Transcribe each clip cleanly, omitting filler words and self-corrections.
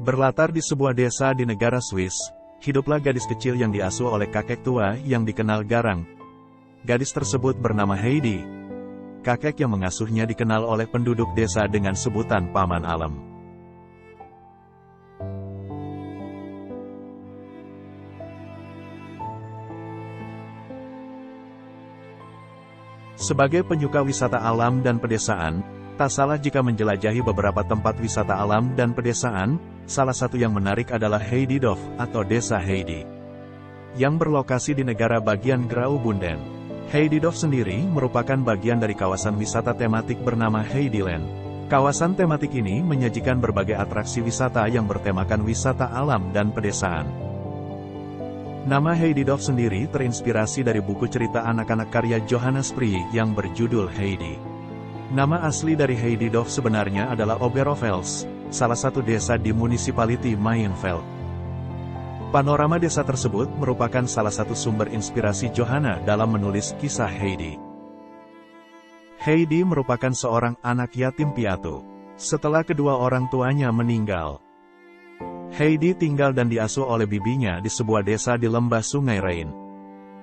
Berlatar di sebuah desa di negara Swiss, hiduplah gadis kecil yang diasuh oleh kakek tua yang dikenal garang. Gadis tersebut bernama Heidi. Kakek yang mengasuhnya dikenal oleh penduduk desa dengan sebutan Paman Alam. Sebagai penyuka wisata alam dan pedesaan, tak salah jika menjelajahi beberapa tempat wisata alam dan pedesaan. Salah satu yang menarik adalah Heididorf atau Desa Heidi, yang berlokasi di negara bagian Graubünden. Heididorf sendiri merupakan bagian dari kawasan wisata tematik bernama Heidiland. Kawasan tematik ini menyajikan berbagai atraksi wisata yang bertemakan wisata alam dan pedesaan. Nama Heididorf sendiri terinspirasi dari buku cerita anak-anak karya Johannes Sprie yang berjudul Heidi. Nama asli dari Heididorf sebenarnya adalah Oberofels, salah satu desa di municipality Mainfeld. Panorama desa tersebut merupakan salah satu sumber inspirasi Johanna dalam menulis kisah Heidi. Heidi merupakan seorang anak yatim piatu. Setelah kedua orang tuanya meninggal, Heidi tinggal dan diasuh oleh bibinya di sebuah desa di lembah Sungai Rhein.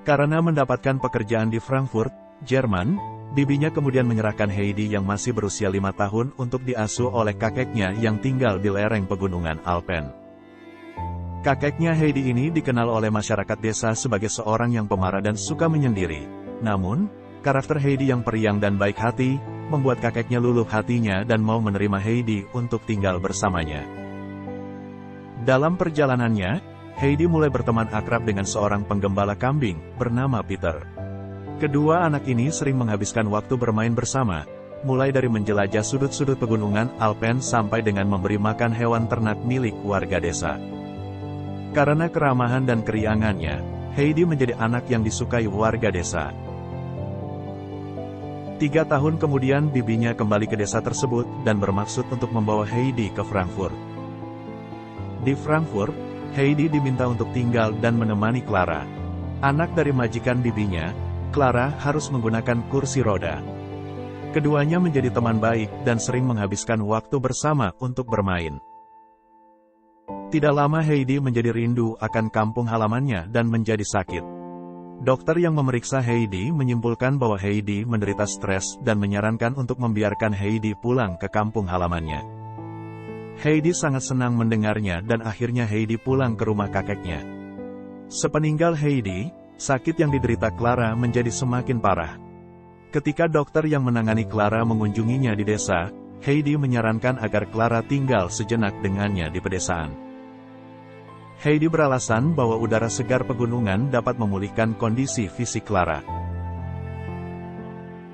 Karena mendapatkan pekerjaan di Frankfurt, Jerman, bibinya kemudian menyerahkan Heidi yang masih berusia 5 tahun untuk diasuh oleh kakeknya yang tinggal di lereng pegunungan Alpen. Kakeknya Heidi ini dikenal oleh masyarakat desa sebagai seorang yang pemarah dan suka menyendiri. Namun, karakter Heidi yang periang dan baik hati, membuat kakeknya luluh hatinya dan mau menerima Heidi untuk tinggal bersamanya. Dalam perjalanannya, Heidi mulai berteman akrab dengan seorang penggembala kambing, bernama Peter. Kedua anak ini sering menghabiskan waktu bermain bersama, mulai dari menjelajah sudut-sudut pegunungan Alpen sampai dengan memberi makan hewan ternak milik warga desa. Karena keramahan dan keriangannya, Heidi menjadi anak yang disukai warga desa. 3 tahun kemudian bibinya kembali ke desa tersebut dan bermaksud untuk membawa Heidi ke Frankfurt. Di Frankfurt, Heidi diminta untuk tinggal dan menemani Clara. Anak dari majikan bibinya, Clara harus menggunakan kursi roda. Keduanya menjadi teman baik dan sering menghabiskan waktu bersama untuk bermain. Tidak lama Heidi menjadi rindu akan kampung halamannya dan menjadi sakit. Dokter yang memeriksa Heidi menyimpulkan bahwa Heidi menderita stres dan menyarankan untuk membiarkan Heidi pulang ke kampung halamannya. Heidi sangat senang mendengarnya dan akhirnya Heidi pulang ke rumah kakeknya. Sepeninggal Heidi, sakit yang diderita Clara menjadi semakin parah. Ketika dokter yang menangani Clara mengunjunginya di desa, Heidi menyarankan agar Clara tinggal sejenak dengannya di pedesaan. Heidi beralasan bahwa udara segar pegunungan dapat memulihkan kondisi fisik Clara.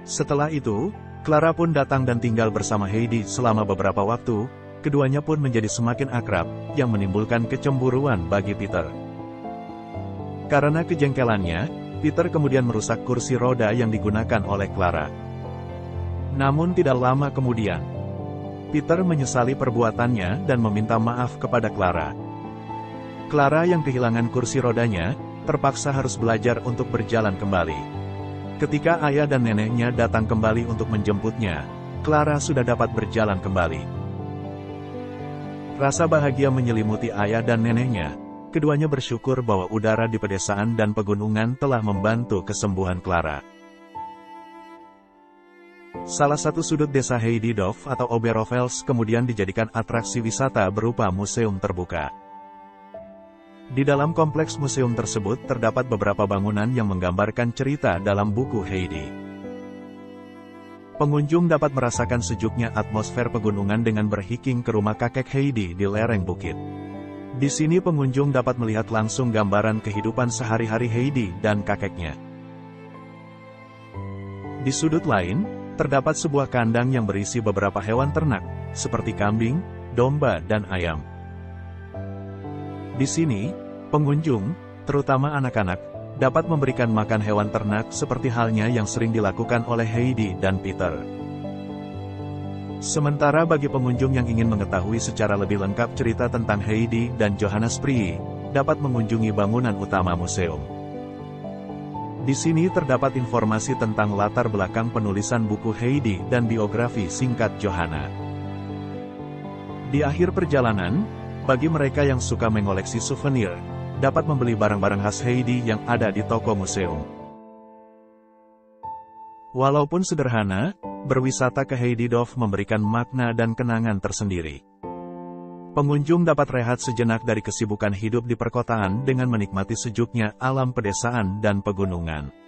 Setelah itu, Clara pun datang dan tinggal bersama Heidi selama beberapa waktu. Keduanya pun menjadi semakin akrab, yang menimbulkan kecemburuan bagi Peter. Karena kejengkelannya, Peter kemudian merusak kursi roda yang digunakan oleh Clara. Namun tidak lama kemudian, Peter menyesali perbuatannya dan meminta maaf kepada Clara. Clara yang kehilangan kursi rodanya, terpaksa harus belajar untuk berjalan kembali. Ketika ayah dan neneknya datang kembali untuk menjemputnya, Clara sudah dapat berjalan kembali. Rasa bahagia menyelimuti ayah dan neneknya. Keduanya bersyukur bahwa udara di pedesaan dan pegunungan telah membantu kesembuhan Clara. Salah satu sudut desa Heididorf atau Oberofels kemudian dijadikan atraksi wisata berupa museum terbuka. Di dalam kompleks museum tersebut terdapat beberapa bangunan yang menggambarkan cerita dalam buku Heidi. Pengunjung dapat merasakan sejuknya atmosfer pegunungan dengan berhiking ke rumah kakek Heidi di lereng bukit. Di sini pengunjung dapat melihat langsung gambaran kehidupan sehari-hari Heidi dan kakeknya. Di sudut lain, terdapat sebuah kandang yang berisi beberapa hewan ternak, seperti kambing, domba, dan ayam. Di sini, pengunjung, terutama anak-anak, dapat memberikan makan hewan ternak seperti halnya yang sering dilakukan oleh Heidi dan Peter. Sementara bagi pengunjung yang ingin mengetahui secara lebih lengkap cerita tentang Heidi dan Johannes Sprie, dapat mengunjungi bangunan utama museum. Di sini terdapat informasi tentang latar belakang penulisan buku Heidi dan biografi singkat Johanna. Di akhir perjalanan, Bagi mereka yang suka mengoleksi souvenir, dapat membeli barang-barang khas Heidi yang ada di toko museum. Walaupun sederhana, berwisata ke Heididorf memberikan makna dan kenangan tersendiri. Pengunjung dapat rehat sejenak dari kesibukan hidup di perkotaan dengan menikmati sejuknya alam pedesaan dan pegunungan.